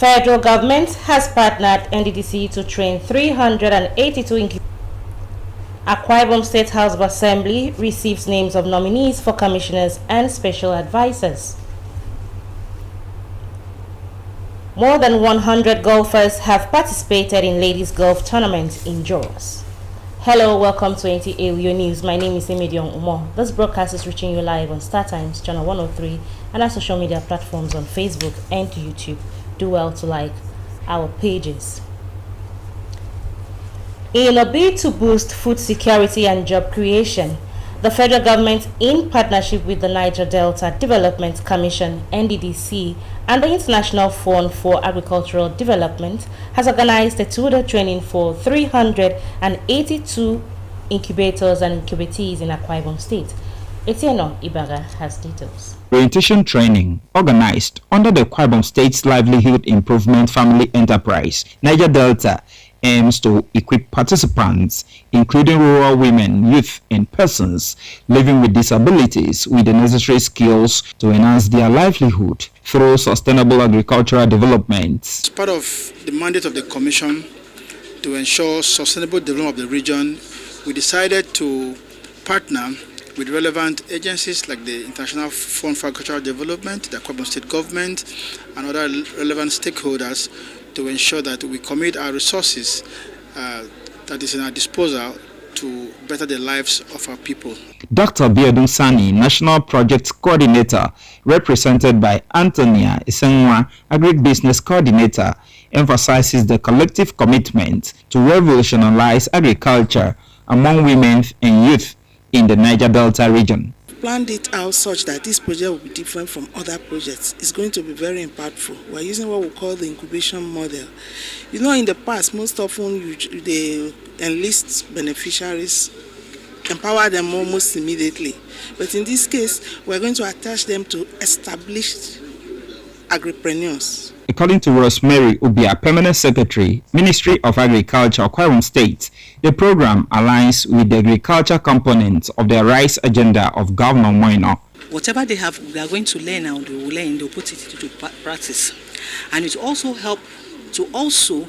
Federal government has partnered NDDC to train 382 Akwa Ibom State House of Assembly receives names of nominees for commissioners and special advisors. More than 100 golfers have participated in ladies golf tournament in Jos. Hello, welcome to NTA News. My name is Emedion Umo. This broadcast is reaching you live on StarTimes channel 103 and our social media platforms on Facebook and YouTube. Do well to like our pages. In a bid to boost food security and job creation, the federal government, in partnership with the Niger Delta Development Commission (NDDC) and the International Fund for Agricultural Development, has organized a two-day training for 382 incubators and incubatees in Akwa Ibom State. Etienne Ibaga has details. Orientation training organized under the Akwa Ibom State's Livelihood Improvement Family Enterprise, Niger Delta, aims to equip participants, including rural women, youth, and persons living with disabilities, with the necessary skills to enhance their livelihood through sustainable agricultural development. As part of the mandate of the Commission to ensure sustainable development of the region, we decided to partner with relevant agencies like the International Fund for Agricultural Development, the Akwa Ibom State Government, and other relevant stakeholders to ensure that we commit our resources that is in our disposal to better the lives of our people. Dr. Biodun Sani, National Project Coordinator, represented by Antonia Isenwa, Agribusiness Coordinator, emphasizes the collective commitment to revolutionize agriculture among women and youth in the Niger Delta region. Planned it out such that this project will be different from other projects. It's going to be very impactful. We're using what we call the incubation model. You know, in the past, most often they enlist beneficiaries, empower them almost immediately. But in this case, we're going to attach them to established agripreneurs. According to Rosemary Ubia, Permanent Secretary, Ministry of Agriculture, Akwa Ibom State, the program aligns with the agriculture component of the rice agenda of Governor Moino. Whatever they have, we are going to learn now, they will learn, they'll put it into practice. And it also help to also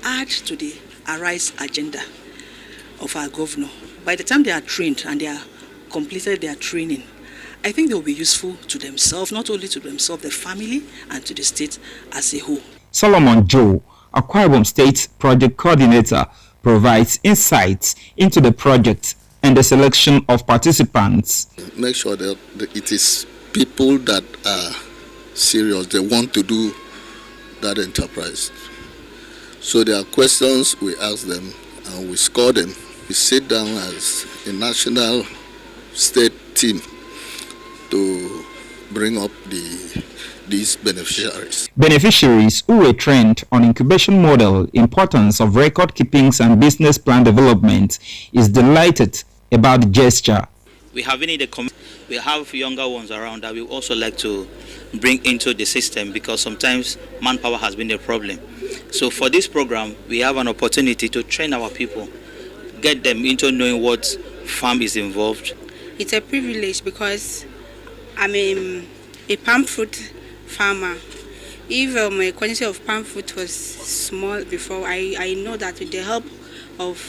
add to the rice agenda of our governor. By the time they are trained and they are completed their training, I think they will be useful to themselves, not only to themselves, the family, and to the state as a whole. Solomon Joe, Akwa Ibom State Project Coordinator, provides insights into the project and the selection of participants. Make sure that it is people that are serious, they want to do that enterprise. So there are questions we ask them and we score them. We sit down as a national state team to bring up these beneficiaries. Beneficiaries who were trained on incubation model, importance of record keepings and business plan development, is delighted about the gesture. We have we have younger ones around that we also like to bring into the system because sometimes manpower has been a problem. So for this program, we have an opportunity to train our people, get them into knowing what farm is involved. It's a privilege because I'm a palm fruit farmer. If my quantity of palm fruit was small before, I know that with the help of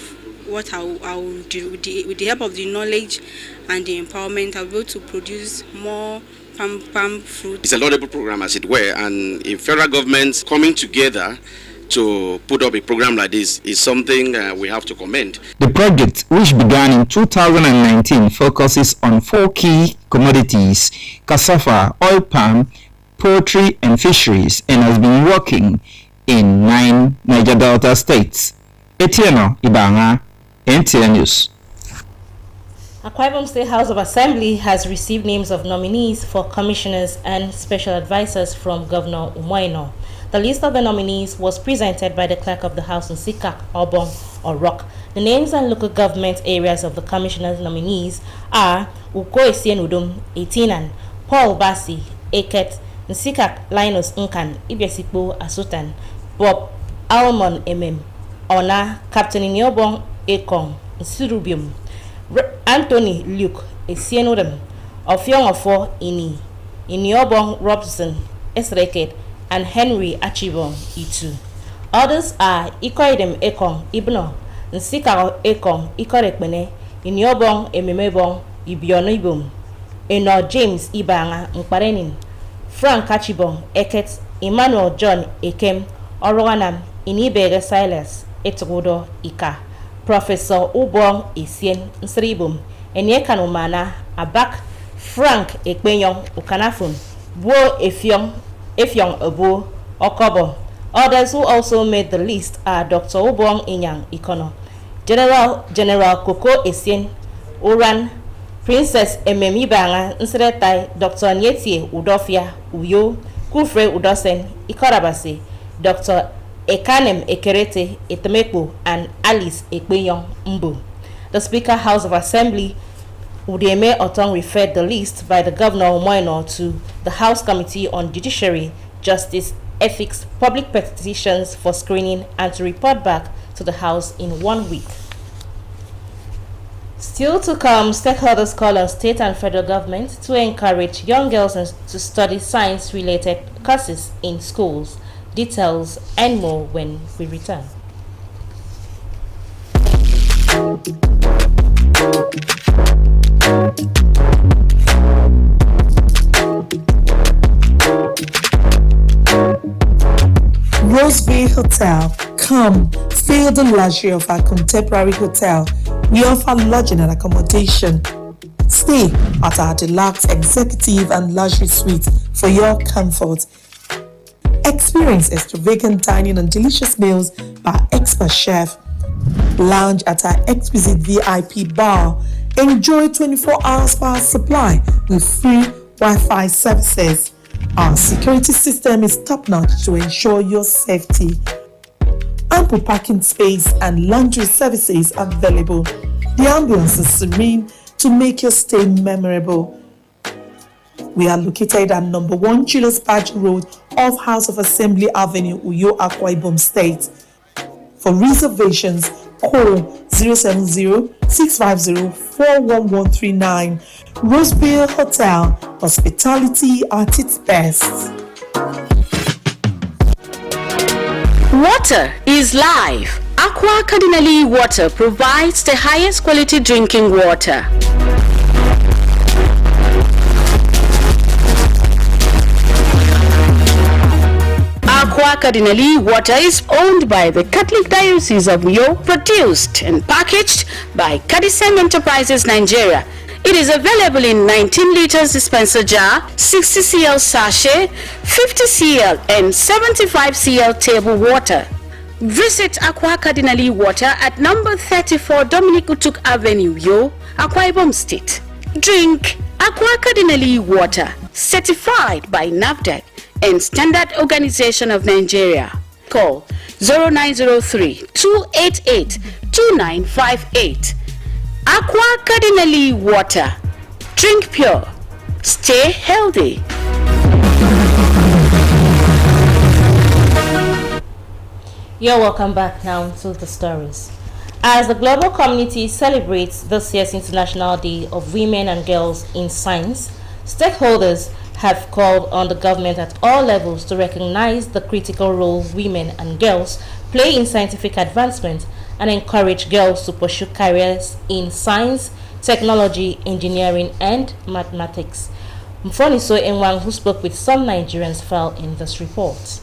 what I will do, with the help of the knowledge and the empowerment, I'll be able to produce more palm fruit. It's a laudable program, as it were, and if federal government coming together to put up a program like this is something we have to commend. The project, which began in 2019, focuses on 4 key commodities: cassava, oil palm, poultry, and fisheries, and has been working in 9 Niger Delta states. Etienne Ibanga, NTA News. Akwa Ibom State House of Assembly has received names of nominees for commissioners and special advisors from Governor Moino. The list of the nominees was presented by the clerk of the House in Sikak, Obong, or Rock. The names and local government areas of the commissioners' nominees are Uko Esienudum, Etinan, Paul Bassi, Eket, Nsikak, Linus Nkan, Ibiasipo Asutan, Bob Almon Emem, Ona, Captain Inyobong Ekong, Nsurubium, Anthony Luke Esienudum, Ofiong Ofo Ini, Inyobong Robson, Esreket, and Henry Achibong Itu. Others are Ikoidem Ekong Ibno, Nsikaro Ekong Ikorekbene, Inyobong Ememebong Ibiono Ibum, Eno James Ibanga Nkparenin, Frank Achibong Eket, Emmanuel John Ekem, Orowanam, Inibere Silas, Etrodo Ika, Professor Ubong Isien Nsribum, Enyekanumana Abak, Frank Ekpenyong Ukanafun, Bo Efyong Ebo Okobo. Others who also made the list are Dr. Ubong Inyang Ikono, General Koko Esien Uran, Princess Ememi Banga Nseretai, Dr. Nyetie Udofia Uyo, Kufre Udosen Ikorabase, Dr. Ekanem Ekerete Etemekbo, and Alice Ekpenyong Mbu. The Speaker House of Assembly Udeme Otong referred the list by the Governor Umoino to the House Committee on Judiciary, Justice, Ethics, Public Petitions for screening and to report back to the House in 1 week. Still to come, stakeholders call on state and federal government to encourage young girls to study science-related courses in schools. Details and more when we return. Roseville Hotel. Come, feel the luxury of our contemporary hotel. We offer lodging and accommodation. Stay at our deluxe executive and luxury suite for your comfort. Experience extravagant dining and delicious meals by expert chef. Lounge at our exquisite VIP bar. Enjoy 24 hours power supply with free Wi-Fi services. Our security system is top-notch to ensure your safety. Ample parking space and laundry services available. The ambience is serene to make your stay memorable. We are located at number 1 Julius Badge Road off House of Assembly Avenue, Uyo, Akwa Ibom State. For reservations, call 070-650-41139. Roseville Hotel, hospitality at its best. Water is life. Aqua Cardinali Water provides the highest quality drinking water. Aqua Cardinali Water is owned by the Catholic Diocese of Uyo, produced and packaged by Cadisen Enterprises Nigeria. It is available in 19 liters dispenser jar, 60 cl sachet, 50 cl and 75 cl table water. Visit Aqua Cardinali Water at number 34 Dominic Utuk Avenue, Uyo, Akwa Ibom State. Drink Aqua Cardinali Water, certified by NAFDAC and Standard Organization of Nigeria. Call 0903-288-2958. Aqua Cardinali Water. Drink pure. Stay healthy. You're welcome back now to the stories. As the global community celebrates this year's International Day of Women and Girls in Science, stakeholders have called on the government at all levels to recognize the critical role women and girls play in scientific advancement and encourage girls to pursue careers in science, technology, engineering, and mathematics. Mfoniso Enwang, who spoke with some Nigerians, fell in this report.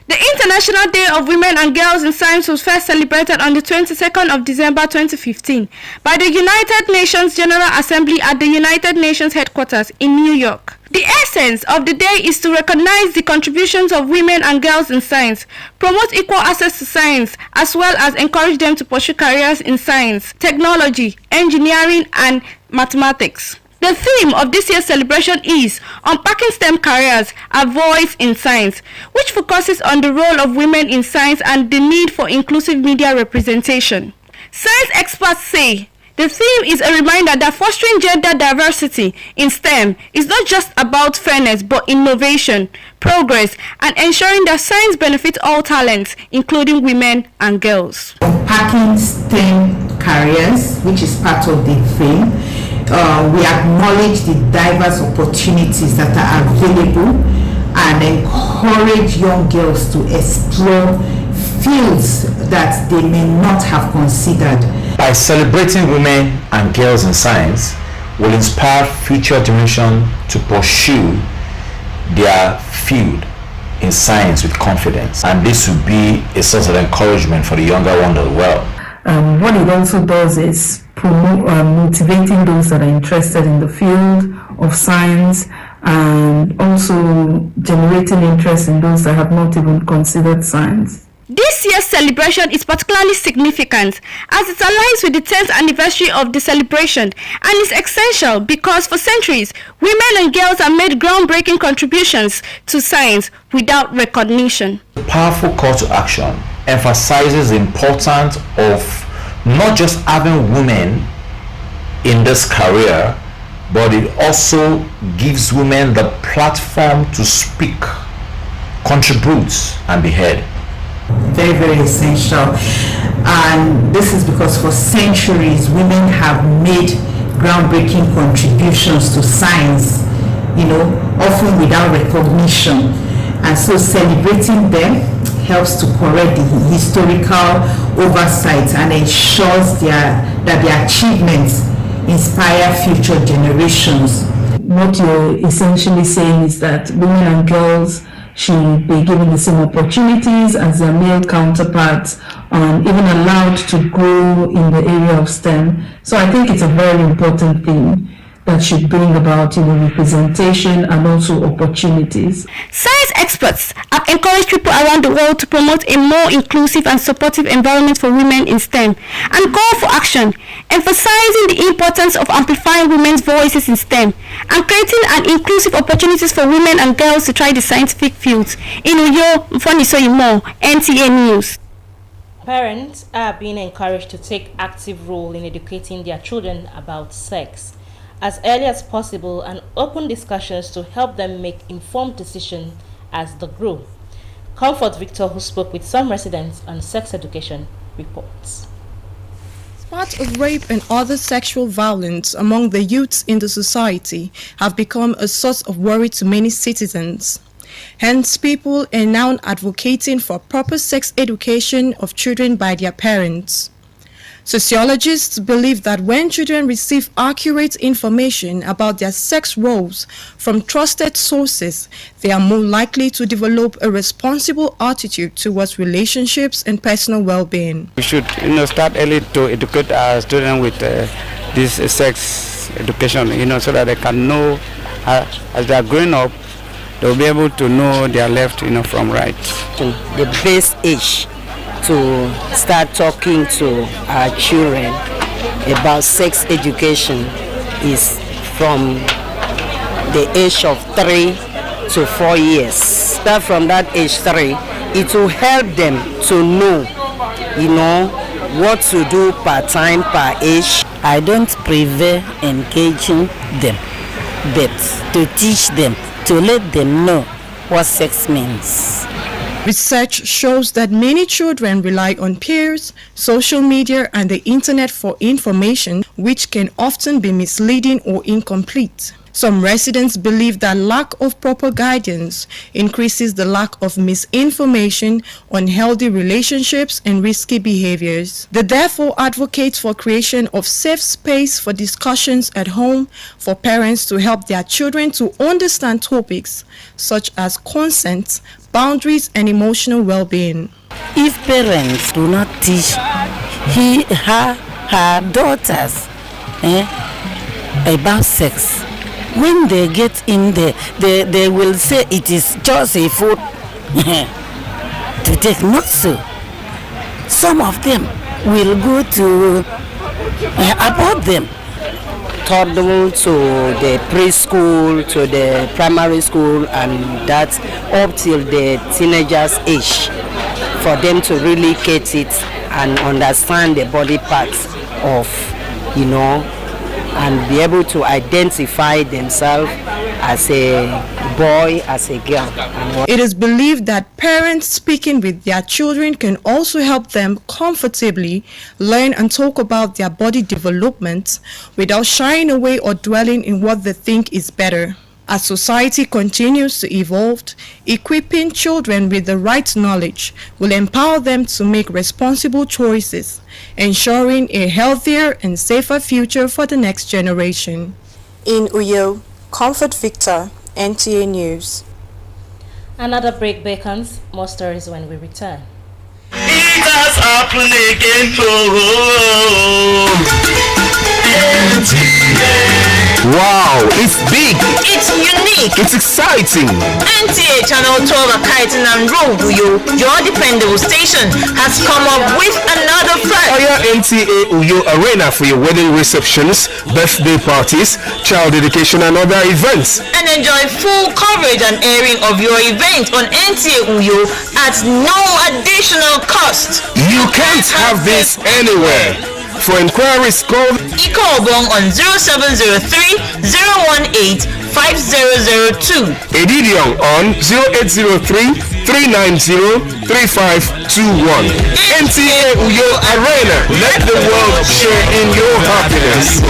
The International Day of Women and Girls in Science was first celebrated on the 22nd of December 2015 by the United Nations General Assembly at the United Nations headquarters in New York. The essence of the day is to recognize the contributions of women and girls in science, promote equal access to science, as well as encourage them to pursue careers in science, technology, engineering, and mathematics. The theme of this year's celebration is Unpacking STEM Careers, A Voice in Science, which focuses on the role of women in science and the need for inclusive media representation. Science experts say the theme is a reminder that fostering gender diversity in STEM is not just about fairness but innovation, progress, and ensuring that science benefits all talents, including women and girls. Unpacking STEM Careers, which is part of the theme. We acknowledge the diverse opportunities that are available and encourage young girls to explore fields that they may not have considered. By celebrating women and girls in science, will inspire future generations to pursue their field in science with confidence, and this will be a source of encouragement for the younger ones as well. What it also does is promote motivating those that are interested in the field of science, and also generating interest in those that have not even considered science. This year's celebration is particularly significant as it aligns with the 10th anniversary of the celebration and is essential because for centuries, women and girls have made groundbreaking contributions to science without recognition. The powerful call to action emphasizes the importance of not just having women in this career, but it also gives women the platform to speak, contribute, and be heard. Very, very essential. And this is because for centuries women have made groundbreaking contributions to science, often without recognition. And so celebrating them helps to correct the historical oversight and ensures that their achievements inspire future generations. What you're essentially saying is that women and girls should be given the same opportunities as their male counterparts, and even allowed to grow in the area of STEM. So I think it's a very important thing that should bring about representation and also opportunities. Science experts have encouraged people around the world to promote a more inclusive and supportive environment for women in STEM and call for action, emphasizing the importance of amplifying women's voices in STEM and creating an inclusive opportunities for women and girls to try the scientific fields. In Uyo, Mfonisoyimo, NTA News. Parents are being encouraged to take active role in educating their children about sex as early as possible and open discussions to help them make informed decisions as they grow. Comfort Victor, who spoke with some residents on sex education, reports. Parts of rape and other sexual violence among the youths in the society have become a source of worry to many citizens. Hence, people are now advocating for proper sex education of children by their parents. Sociologists believe that when children receive accurate information about their sex roles from trusted sources, they are more likely to develop a responsible attitude towards relationships and personal well-being. We should start early to educate our students with this sex education, so that they can know as they are growing up, they'll be able to know their left from right. The best age to start talking to our children about sex education is from the age of 3 to 4 years. Start from that age 3, it will help them to know, what to do per time, per age. I don't prefer engaging them, but to teach them, to let them know what sex means. Research shows that many children rely on peers, social media, and the internet for information, which can often be misleading or incomplete. Some residents believe that lack of proper guidance increases the lack of misinformation, unhealthy relationships, and risky behaviors. They therefore advocate for creation of safe space for discussions at home for parents to help their children to understand topics such as consent, boundaries, and emotional well-being. If parents do not teach her daughters about sex, when they get in there, they will say it is just a food to take. Not so. Some of them will go to abort them. Toddler to the preschool, to the primary school, and that up till the teenagers' age, for them to really get it and understand the body parts of, and be able to identify themselves as a boy, as a girl. It is believed that parents speaking with their children can also help them comfortably learn and talk about their body development without shying away or dwelling in what they think is better. As society continues to evolve, equipping children with the right knowledge will empower them to make responsible choices, ensuring a healthier and safer future for the next generation. In Uyo, Comfort Victor, NTA News. Another break beckons. More stories when we return. It has happened again. Wow, it's big. It's unique. It's exciting. NTA Channel 12 Akaitan and Road Uyo, your dependable station, has come up with another prize. Hire NTA Uyo Arena for your wedding receptions, birthday parties, child dedication and other events. And enjoy full coverage and airing of your event on NTA Uyo at no additional cost. You can't have this anywhere. For inquiries, call Ikobong on 0703 018 5002. Edidion on 0803 390 3521. NTA Uyo Arena. Let the world share in your happiness.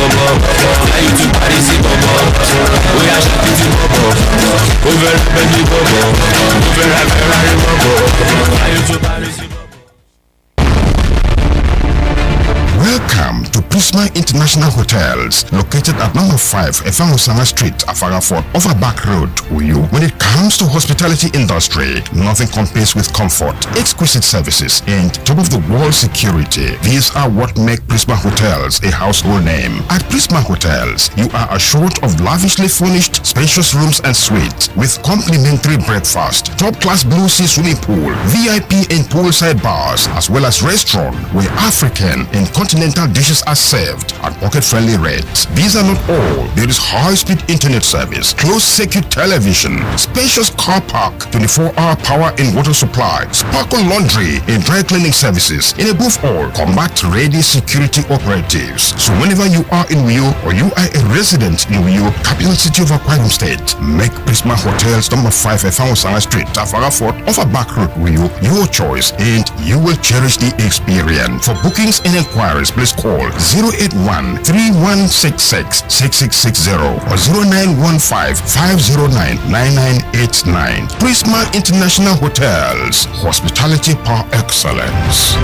Welcome to Prisma International Hotels, located at number 5 Efangosanga Street, Afarafort, off a back road, Uyo. When it comes to hospitality industry, nothing compares with comfort, exquisite services, and top-of-the-world security. These are what make Prisma Hotels a household name. At Prisma Hotels, you are assured of lavishly furnished, spacious rooms and suites with complimentary breakfast, top-class blue sea swimming pool, VIP and poolside bars, as well as restaurant where African and continental dishes are served at pocket-friendly rates. These are not all. There is high-speed internet service, closed-circuit television, spacious car park, 24-hour power and water supply, sparkle laundry and dry cleaning services, and above all, combat-ready security operatives. So whenever you are in Uyo or you are a resident in Uyo, capital city of Akwa Ibom State, make Prisma Hotels number 5 Efangosanga Street, Afarafort, off a back road Uyo your choice, and you will cherish the experience. For bookings and inquiries, please call 081-3166-6660 or 0915-509-9989. Prisma International Hotels, hospitality par excellence.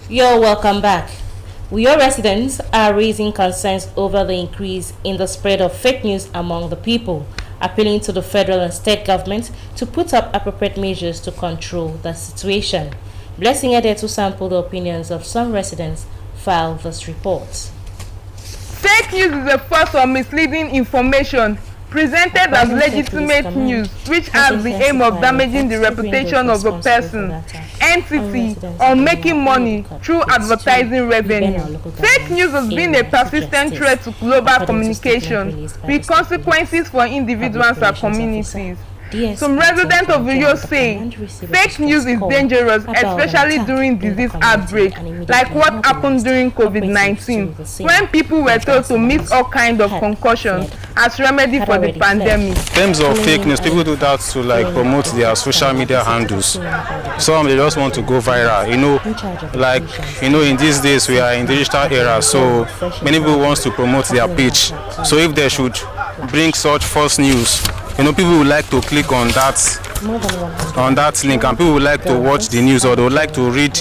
You're welcome back. Uyo residents are raising concerns over the increase in the spread of fake news among the people, appealing to the federal and state government to put up appropriate measures to control the situation. Blessing Ede to sample the opinions of some residents filed this report. Fake news is a false or misleading information presented as legitimate news, which has the aim of damaging the reputation of a person, entity, or making money through advertising revenue. Fake news has been a persistent threat to global communication, with consequences for individuals and communities. Some residents of Uyo say fake news is dangerous, especially during disease outbreak, like what happened during COVID-19, when people were told to mix all kinds of concussions as remedy for the pandemic. In terms of fake news, people do that to promote their social media handles. Some they just want to go viral. In these days we are in digital era, so many people want to promote their page. So if they should bring such false news, people would like to click on that link, and people would like to watch the news, or they would like to read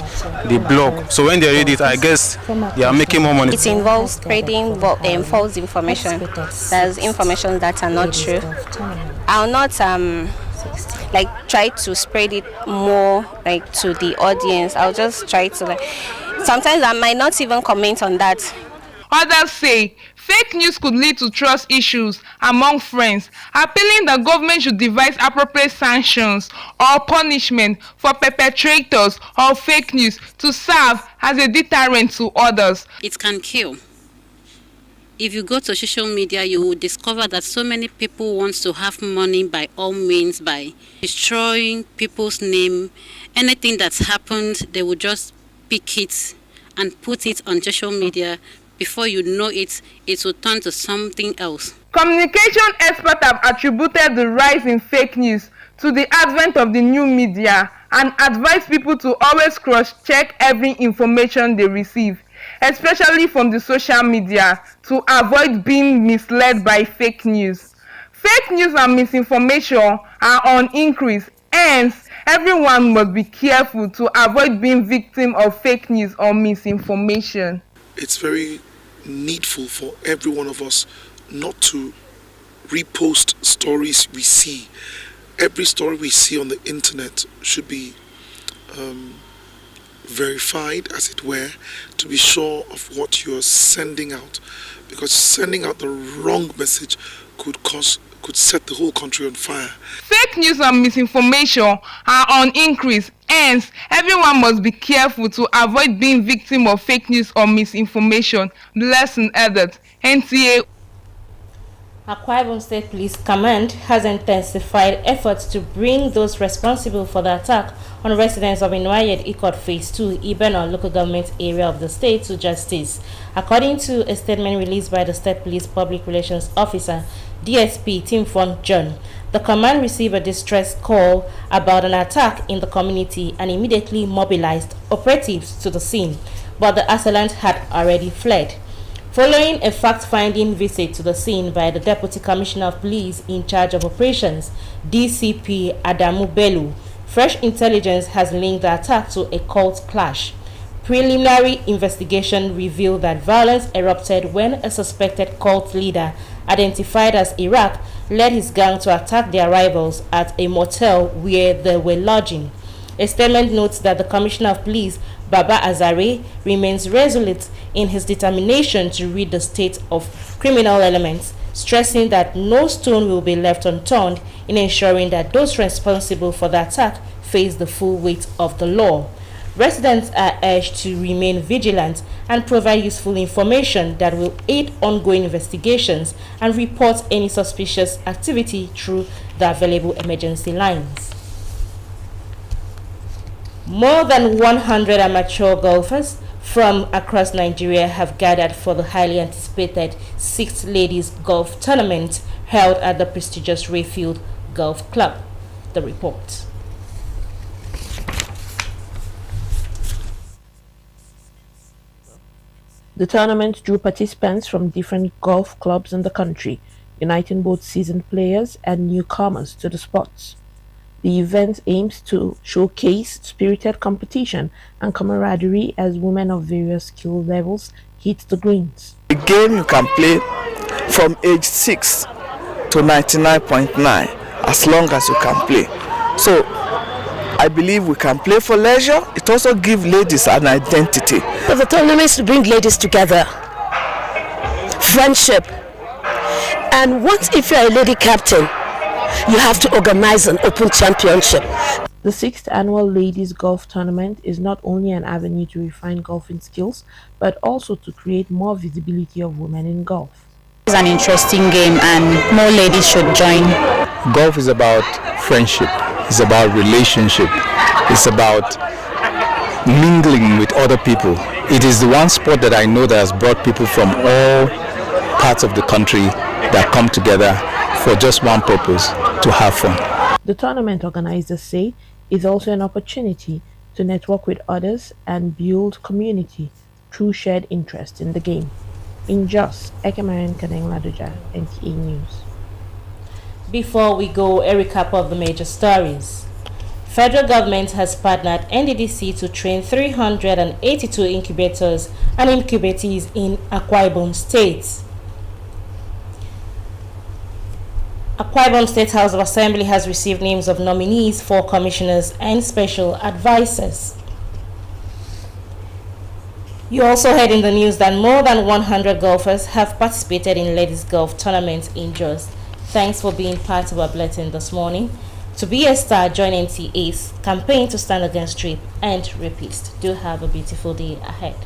the blog. So when they read it, I guess they are making more money. It involves spreading false information. There's information that are not true. I'll not try to spread it more to the audience. I'll just try to sometimes I might not even comment on that. Others say fake news could lead to trust issues among friends, appealing the government should devise appropriate sanctions or punishment for perpetrators of fake news to serve as a deterrent to others. It can kill. If you go to social media, you will discover that so many people want to have money by all means, by destroying people's name. Anything that's happened, they will just pick it and put it on social media. Before you know it, it will turn to something else. Communication experts have attributed the rise in fake news to the advent of the new media and advise people to always cross-check every information they receive. especially from the social media, to avoid being misled by fake news. Fake news and misinformation are on increase, hence everyone must be careful to avoid being victim of fake news or misinformation. It's very needful for every one of us not to repost stories we see. Every story we see on the internet should be verified, as it were, to be sure of what you're sending out, because sending out the wrong message could set the whole country on fire. Fake news and misinformation are on increase, hence everyone must be careful to avoid being victim of fake news or misinformation. Lesson added. NTA. Akwa Ibom State Police Command has intensified efforts to bring those responsible for the attack on residents of Inwayed Ikot Phase 2, Ibeno local government area of the state to justice. According to a statement released by the State Police Public Relations Officer, DSP Timfon John, the command received a distress call about an attack in the community and immediately mobilized operatives to the scene, but the assailant had already fled. Following a fact-finding visit to the scene by the Deputy Commissioner of Police in charge of operations, DCP Adamu Bello, fresh intelligence has linked the attack to a cult clash. Preliminary investigation revealed that violence erupted when a suspected cult leader, identified as Iraq, led his gang to attack their rivals at a motel where they were lodging. A statement notes that the Commissioner of Police, Baba Azare, remains resolute in his determination to rid the state of criminal elements, stressing that no stone will be left unturned in ensuring that those responsible for the attack face the full weight of the law. Residents are urged to remain vigilant and provide useful information that will aid ongoing investigations and report any suspicious activity through the available emergency lines. More than 100 amateur golfers from across Nigeria have gathered for the highly anticipated 6th Ladies Golf Tournament held at the prestigious Rayfield Golf Club. The report. The tournament drew participants from different golf clubs in the country, uniting both seasoned players and newcomers to the sports. The event aims to showcase spirited competition and camaraderie as women of various skill levels hit the greens. The game you can play from age 6 to 99.9 as long as you can play. So I believe we can play for leisure. It also gives ladies an identity. So the tournament is to bring ladies together, friendship, and what if you're a lady captain? You have to organize an open championship. The 6th annual Ladies Golf Tournament is not only an avenue to refine golfing skills, but also to create more visibility of women in golf. It's an interesting game and more ladies should join. Golf is about friendship, it's about relationship, it's about mingling with other people. It is the one sport that I know that has brought people from all parts of the country that come together for just one purpose, to have fun. The tournament, organizers say, is also an opportunity to network with others and build community through shared interest in the game. In Jos, Ekemarian Kaneng Ladoja, NTA News. Before we go, a recap of the major stories. Federal government has partnered NDDC to train 382 incubators and incubatees in Akwa Ibom State. Akwa Ibom State House of Assembly has received names of nominees for commissioners and special advisors. You also heard in the news that more than 100 golfers have participated in ladies golf tournaments in Jos. Thanks for being part of our bulletin this morning. To be a star, join NTA's campaign to stand against rape and rapists. Do have a beautiful day ahead.